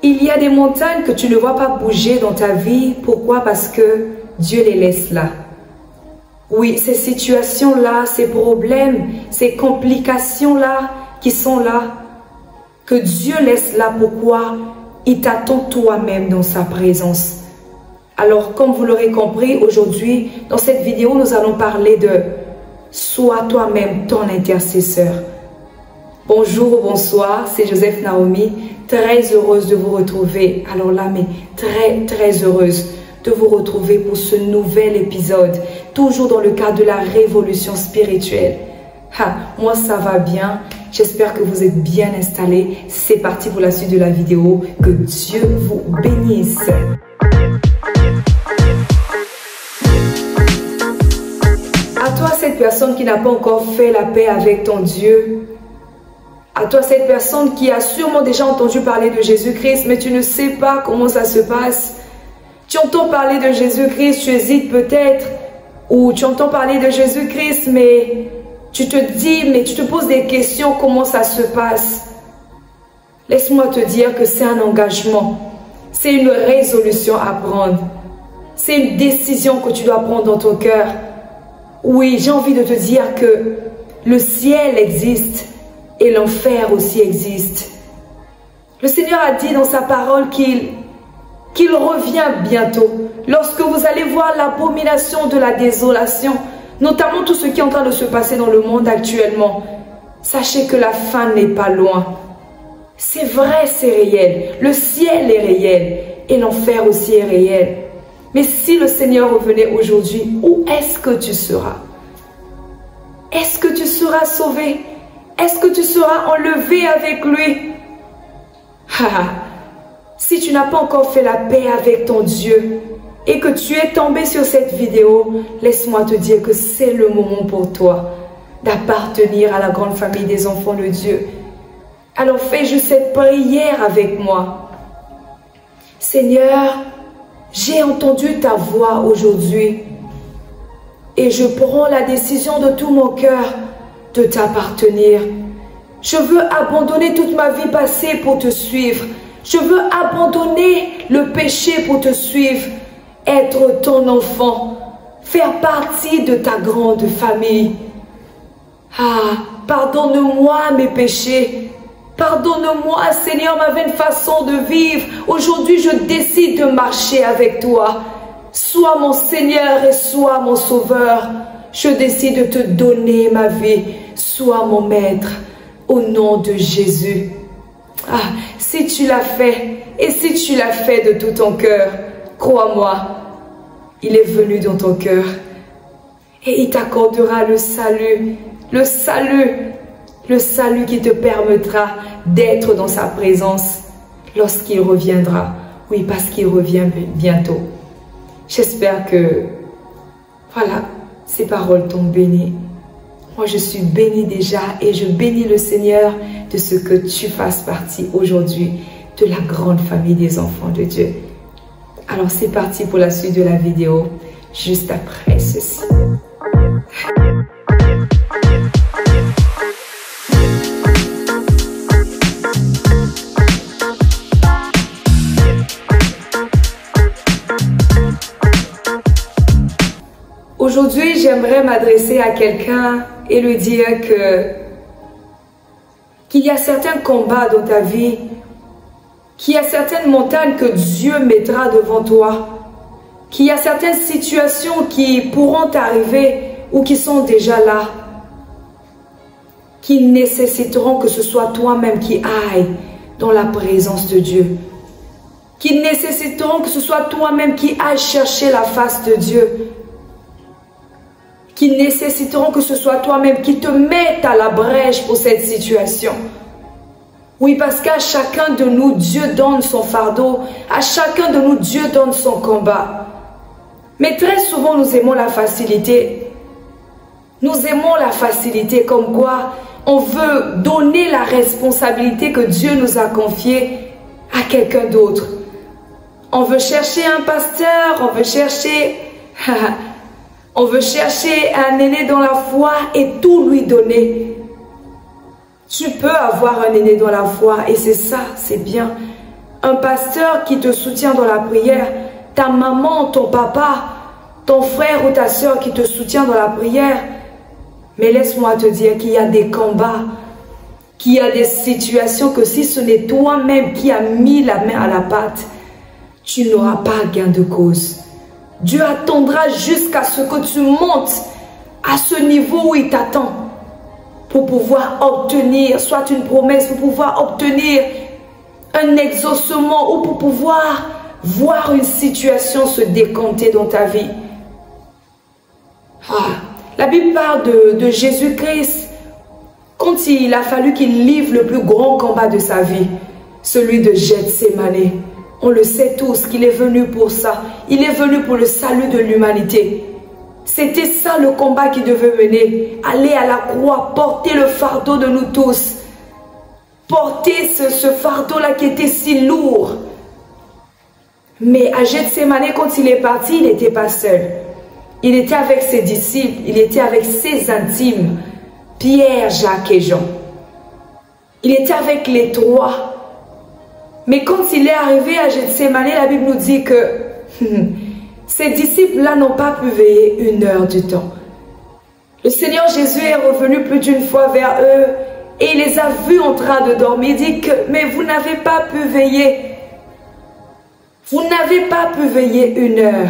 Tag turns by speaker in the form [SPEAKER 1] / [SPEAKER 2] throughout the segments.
[SPEAKER 1] Il y a des montagnes que tu ne vois pas bouger dans ta vie. Pourquoi? Parce que Dieu les laisse là. Oui, ces situations-là, ces problèmes, ces complications-là qui sont là, que Dieu laisse là. Pourquoi? Il t'attend toi-même dans sa présence. Alors, comme vous l'aurez compris, aujourd'hui, dans cette vidéo, nous allons parler de « Sois toi-même ton intercesseur ». Bonjour ou bonsoir, c'est Joseph Naomi, très heureuse de vous retrouver. Alors là, mais très heureuse de vous retrouver pour ce nouvel épisode, toujours dans le cadre de la révolution spirituelle. Moi ça va bien, j'espère que vous êtes bien installés. C'est parti pour la suite de la vidéo, que Dieu vous bénisse. À toi cette personne qui n'a pas encore fait la paix avec ton Dieu, à toi cette personne qui a sûrement déjà entendu parler de Jésus-Christ, mais tu ne sais pas comment ça se passe. Tu entends parler de Jésus-Christ, tu hésites peut-être, ou tu entends parler de Jésus-Christ, mais tu te dis, mais tu te poses des questions, comment ça se passe? Laisse-moi te dire que c'est un engagement, c'est une résolution à prendre, c'est une décision que tu dois prendre dans ton cœur. Oui, j'ai envie de te dire que le ciel existe et l'enfer aussi existe. Le Seigneur a dit dans sa parole qu'il revient bientôt. Lorsque vous allez voir l'abomination de la désolation, notamment tout ce qui est en train de se passer dans le monde actuellement, sachez que la fin n'est pas loin. C'est vrai, c'est réel. Le ciel est réel et l'enfer aussi est réel. Mais si le Seigneur revenait aujourd'hui, où est-ce que tu seras? Est-ce que tu seras sauvé? Est-ce que tu seras enlevé avec lui? Si tu n'as pas encore fait la paix avec ton Dieu et que tu es tombé sur cette vidéo, laisse-moi te dire que c'est le moment pour toi d'appartenir à la grande famille des enfants de Dieu. Alors fais juste cette prière avec moi. Seigneur, j'ai entendu ta voix aujourd'hui et je prends la décision de tout mon cœur de t'appartenir. Je veux abandonner toute ma vie passée pour te suivre. Je veux abandonner le péché pour te suivre, être ton enfant, faire partie de ta grande famille. Pardonne-moi mes péchés. Pardonne-moi, Seigneur, ma vaine façon de vivre. Aujourd'hui, je décide de marcher avec toi. Sois mon Seigneur et sois mon Sauveur. Je décide de te donner ma vie. Sois mon Maître, au nom de Jésus. Si tu l'as fait, et si tu l'as fait de tout ton cœur, crois-moi, il est venu dans ton cœur et il t'accordera le salut qui te permettra d'être dans sa présence lorsqu'il reviendra. Oui, parce qu'il revient bientôt. J'espère que, voilà, ces paroles t'ont béni. Moi, je suis bénie déjà et je bénis le Seigneur de ce que tu fasses partie aujourd'hui de la grande famille des enfants de Dieu. Alors, c'est parti pour la suite de la vidéo, juste après ceci. Aujourd'hui, j'aimerais m'adresser à quelqu'un et lui dire qu'il y a certains combats dans ta vie, qu'il y a certaines montagnes que Dieu mettra devant toi, qu'il y a certaines situations qui pourront t'arriver ou qui sont déjà là, qui nécessiteront que ce soit toi-même qui aille dans la présence de Dieu, qui nécessiteront que ce soit toi-même qui aille chercher la face de Dieu, qui nécessiteront que ce soit toi-même qui te mette à la brèche pour cette situation. Oui, parce qu'à chacun de nous, Dieu donne son fardeau. À chacun de nous, Dieu donne son combat. Mais très souvent, nous aimons la facilité. Nous aimons la facilité, comme quoi on veut donner la responsabilité que Dieu nous a confiée à quelqu'un d'autre. On veut chercher un pasteur, on veut chercher un aîné dans la foi et tout lui donner. Tu peux avoir un aîné dans la foi et c'est ça, c'est bien. un pasteur qui te soutient dans la prière, ta maman, ton papa, ton frère ou ta soeur qui te soutient dans la prière. Mais laisse-moi te dire qu'il y a des combats, qu'il y a des situations que si ce n'est toi-même qui as mis la main à la pâte, tu n'auras pas gain de cause. Dieu attendra jusqu'à ce que tu montes à ce niveau où il t'attend pour pouvoir obtenir soit une promesse, pour pouvoir obtenir un exaucement ou pour pouvoir voir une situation se décanter dans ta vie. La Bible parle de Jésus-Christ quand il a fallu qu'il livre le plus grand combat de sa vie, celui de Gethsémani. On le sait tous qu'il est venu pour ça. Il est venu pour le salut de l'humanité. C'était ça le combat qu'il devait mener. Aller à la croix, porter le fardeau de nous tous. Porter ce fardeau-là qui était si lourd. Mais à Gethsémani, quand il est parti, il n'était pas seul. Il était avec ses disciples, il était avec ses intimes, Pierre, Jacques et Jean. Il était avec les trois. Mais quand il est arrivé à Gethsémani, la Bible nous dit que ces disciples-là n'ont pas pu veiller 1 heure du temps. Le Seigneur Jésus est revenu plus d'une fois vers eux et il les a vus en train de dormir. Il dit que, mais vous n'avez pas pu veiller. Vous n'avez pas pu veiller 1 heure.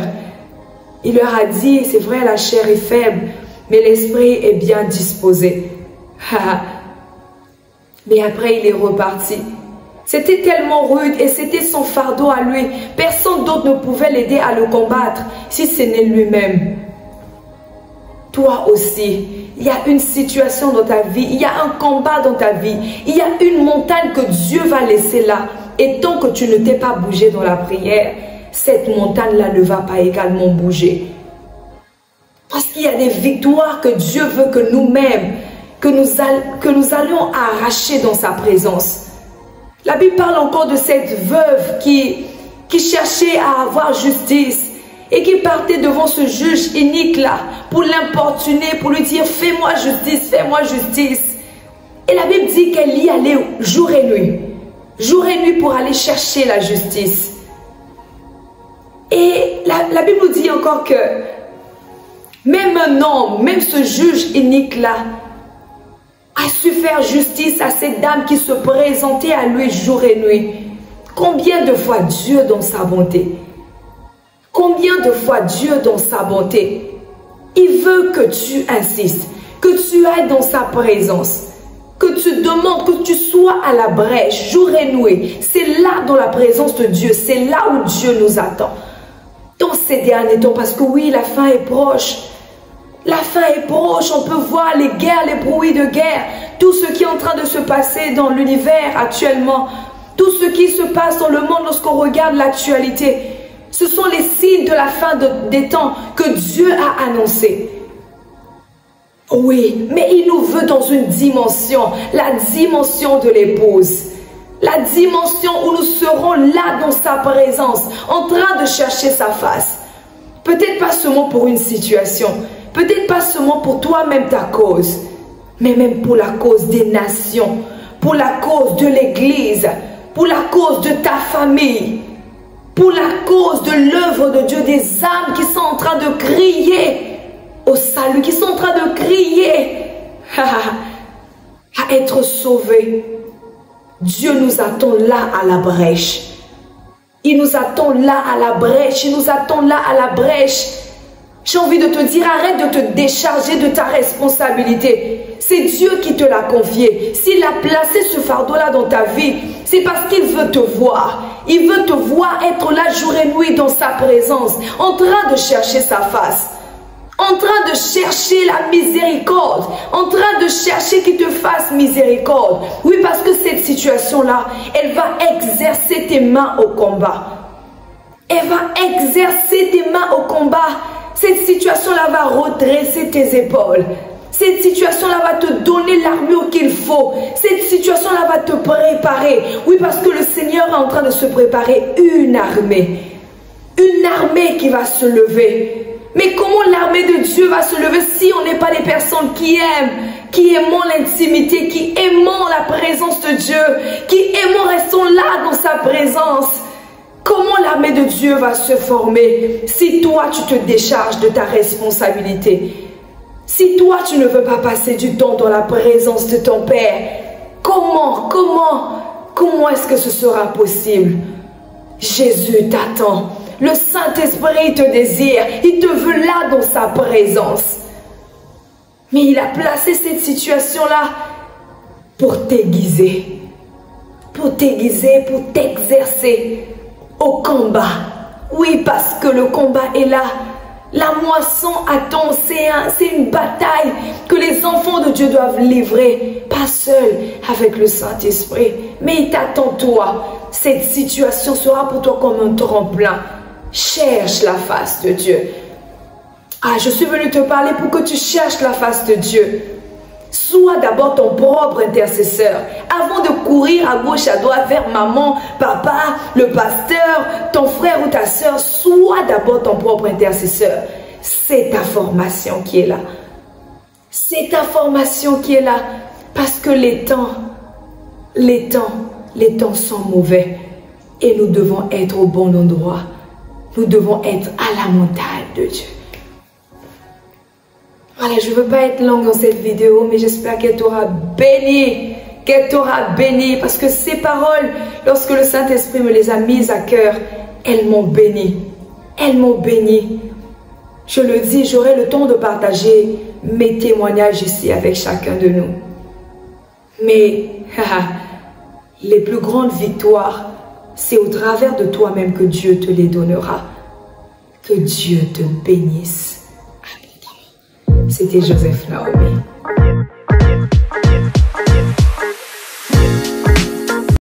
[SPEAKER 1] Il leur a dit, c'est vrai, la chair est faible, mais l'esprit est bien disposé. Mais après, il est reparti. C'était tellement rude et c'était son fardeau à lui. Personne d'autre ne pouvait l'aider à le combattre si ce n'est lui-même. Toi aussi, il y a une situation dans ta vie, il y a un combat dans ta vie, il y a une montagne que Dieu va laisser là. Et tant que tu ne t'es pas bougé dans la prière, cette montagne-là ne va pas également bouger. Parce qu'il y a des victoires que Dieu veut que nous-mêmes, que nous allions arracher dans sa présence. La Bible parle encore de cette veuve qui cherchait à avoir justice et qui partait devant ce juge inique-là pour l'importuner, pour lui dire « Fais-moi justice, fais-moi justice ». Et la Bible dit qu'elle y allait jour et nuit pour aller chercher la justice. Et la Bible nous dit encore que même un homme, même ce juge inique-là, a su faire justice à cette dame qui se présentait à lui jour et nuit. Combien de fois Dieu dans sa bonté, combien de fois Dieu dans sa bonté, il veut que tu insistes, que tu ailles dans sa présence, que tu demandes, que tu sois à la brèche jour et nuit. C'est là dans la présence de Dieu, c'est là où Dieu nous attend. Dans ces derniers temps, parce que oui, la fin est proche. La fin est proche, on peut voir les guerres, les bruits de guerre, tout ce qui est en train de se passer dans l'univers actuellement, tout ce qui se passe dans le monde lorsqu'on regarde l'actualité. Ce sont les signes de la fin des temps que Dieu a annoncé. Oui, mais il nous veut dans une dimension, la dimension de l'épouse. La dimension où nous serons là dans sa présence, en train de chercher sa face. Peut-être pas seulement pour une situation, peut-être pas seulement pour toi-même ta cause, mais même pour la cause des nations, pour la cause de l'Église, pour la cause de ta famille, pour la cause de l'œuvre de Dieu, des âmes qui sont en train de crier au salut, qui sont en train de crier à être sauvées. Dieu nous attend là à la brèche. Il nous attend là à la brèche. Il nous attend là à la brèche. J'ai envie de te dire, arrête de te décharger de ta responsabilité. C'est Dieu qui te l'a confié. S'il a placé ce fardeau-là dans ta vie, c'est parce qu'il veut te voir. Il veut te voir être là jour et nuit dans sa présence, en train de chercher sa face, en train de chercher la miséricorde, en train de chercher qu'il te fasse miséricorde. Oui, parce que cette situation-là, elle va exercer tes mains au combat. Elle va exercer tes mains au combat. Cette situation-là va redresser tes épaules. Cette situation-là va te donner l'armure qu'il faut. Cette situation-là va te préparer. Oui, parce que le Seigneur est en train de se préparer une armée. Une armée qui va se lever Mais comment l'armée de Dieu va se lever si on n'est pas des personnes qui aimons l'intimité, qui aimons la présence de Dieu, qui aimons, restons là dans sa présence? Comment l'armée de Dieu va se former si toi tu te décharges de ta responsabilité? Si toi tu ne veux pas passer du temps dans la présence de ton Père, comment est-ce que ce sera possible? Jésus t'attend. Le Saint-Esprit te désire. Il te veut là dans sa présence. Mais il a placé cette situation-là pour t'aiguiser. Pour t'aiguiser, pour t'exercer au combat. Oui, parce que le combat est là. La moisson attend. C'est une bataille que les enfants de Dieu doivent livrer. Pas seuls avec le Saint-Esprit. Mais il t'attend toi. Cette situation sera pour toi comme un tremplin. Cherche la face de Dieu. Ah, je suis venue te parler pour que tu cherches la face de Dieu. Sois d'abord ton propre intercesseur. Avant de courir à gauche, à droite, vers maman, papa, le pasteur, ton frère ou ta soeur, sois d'abord ton propre intercesseur. C'est ta formation qui est là. C'est ta formation qui est là. Parce que les temps sont mauvais. Et nous devons être au bon endroit. Nous devons être à la montagne de Dieu. Voilà, je ne veux pas être longue dans cette vidéo, mais j'espère qu'elle t'aura béni. Qu'elle t'aura béni. Parce que ces paroles, lorsque le Saint-Esprit me les a mises à cœur, elles m'ont béni. Elles m'ont béni. Je le dis, j'aurai le temps de partager mes témoignages ici avec chacun de nous. Mais les plus grandes victoires, c'est au travers de toi-même que Dieu te les donnera. Que Dieu te bénisse. C'était Joseph Naomi.